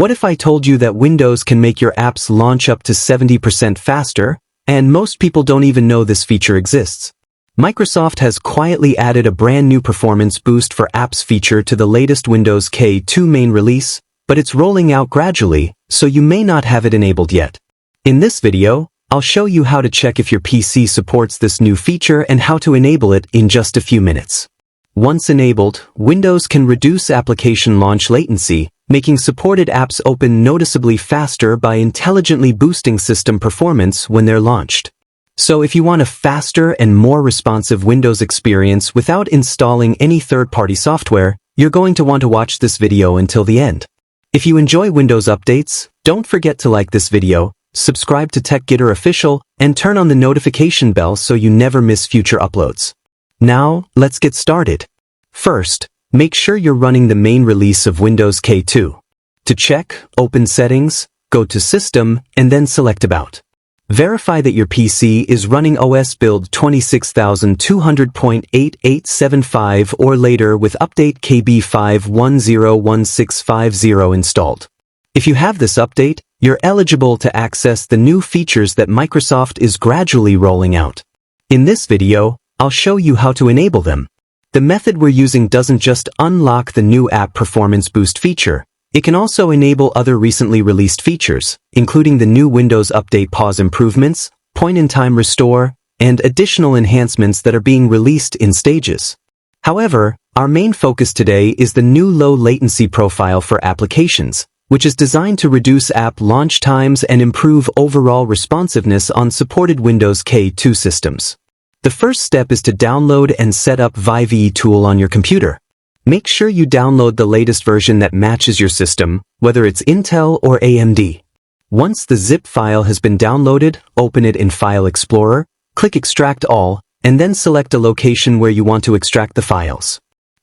What if I told you that Windows can make your apps launch up to 70% faster, and most people don't even know this feature exists? Microsoft has quietly added a brand new performance boost for apps feature to the latest Windows K2 main release, but it's rolling out gradually, so you may not have it enabled yet. In this video, I'll show you how to check if your PC supports this new feature and how to enable it in just a few minutes. Once enabled, Windows can reduce application launch latency, making supported apps open noticeably faster by intelligently boosting system performance when they're launched. So if you want a faster and more responsive Windows experience without installing any third-party software, you're going to want to watch this video until the end. If you enjoy Windows updates, don't forget to like this video, subscribe to TechGetter Official, and turn on the notification bell so you never miss future uploads. Now, let's get started. First, make sure you're running the main release of Windows K2. To check, open Settings, go to System, and then select About. Verify that your PC is running OS build 26200.8875 or later with update KB5101650 installed. If you have this update, you're eligible to access the new features that Microsoft is gradually rolling out. In this video, I'll show you how to enable them. The method we're using doesn't just unlock the new app performance boost feature, it can also enable other recently released features, including the new Windows Update pause improvements, point-in-time restore, and additional enhancements that are being released in stages. However, our main focus today is the new low latency profile for applications, which is designed to reduce app launch times and improve overall responsiveness on supported Windows K2 systems. The first step is to download and set up ViVeTool on your computer. Make sure you download the latest version that matches your system, whether it's Intel or AMD. Once the zip file has been downloaded, open it in File Explorer, click Extract All, and then select a location where you want to extract the files.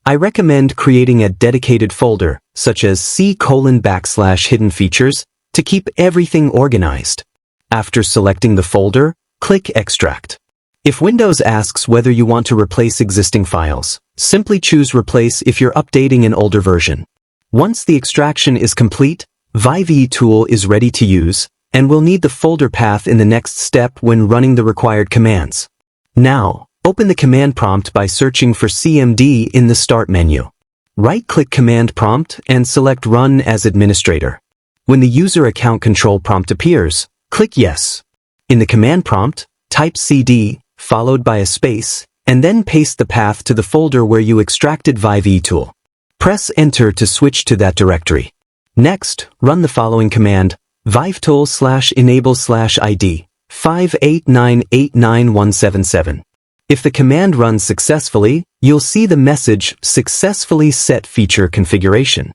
I recommend creating a dedicated folder, such as C:\hidden features, to keep everything organized. After selecting the folder, click Extract. If Windows asks whether you want to replace existing files, simply choose Replace if you're updating an older version. Once the extraction is complete, ViVeTool is ready to use, and we'll need the folder path in the next step when running the required commands. Now, open the command prompt by searching for CMD in the Start menu. Right-click Command Prompt and select Run as Administrator. When the User Account Control prompt appears, click Yes. In the command prompt, type CD, followed by a space, and then paste the path to the folder where you extracted ViVeTool. Press Enter to switch to that directory. Next, run the following command, ViVeTool/enable/ID 589891177. If the command runs successfully, you'll see the message Successfully Set Feature Configuration.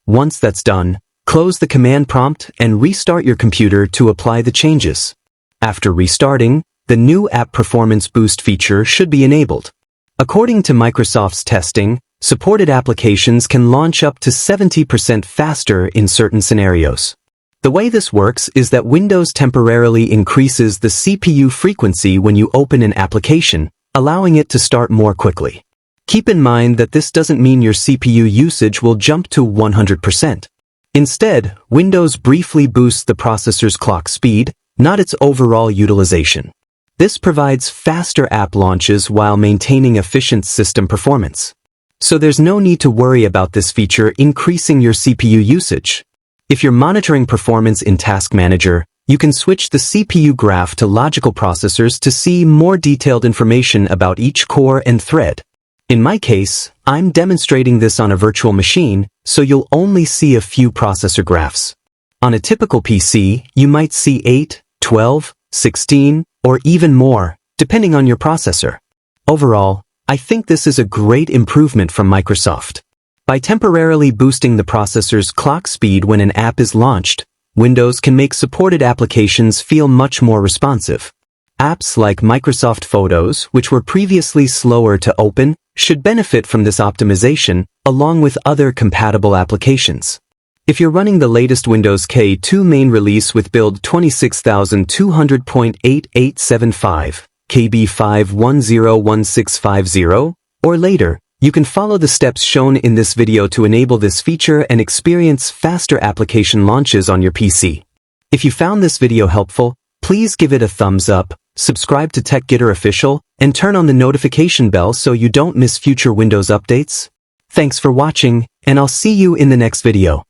Once that's done, close the command prompt and restart your computer to apply the changes. After restarting, the new App Performance Boost feature should be enabled. According to Microsoft's testing, supported applications can launch up to 70% faster in certain scenarios. The way this works is that Windows temporarily increases the CPU frequency when you open an application, allowing it to start more quickly. Keep in mind that this doesn't mean your CPU usage will jump to 100%. Instead, Windows briefly boosts the processor's clock speed, not its overall utilization. This provides faster app launches while maintaining efficient system performance. So there's no need to worry about this feature increasing your CPU usage. If you're monitoring performance in Task Manager, you can switch the CPU graph to logical processors to see more detailed information about each core and thread. In my case, I'm demonstrating this on a virtual machine, so you'll only see a few processor graphs. On a typical PC, you might see 8, 12, 16, or even more, depending on your processor. Overall, I think this is a great improvement from Microsoft. By temporarily boosting the processor's clock speed when an app is launched, Windows can make supported applications feel much more responsive. Apps like Microsoft Photos, which were previously slower to open, should benefit from this optimization, along with other compatible applications. If you're running the latest Windows K2 main release with build 26200.8875, KB5101650, or later, You can follow the steps shown in this video to enable this feature and experience faster application launches on your PC. If you found this video helpful, please give it a thumbs up, subscribe to TechGetter Official, and turn on the notification bell so you don't miss future Windows updates. Thanks for watching, and I'll see you in the next video.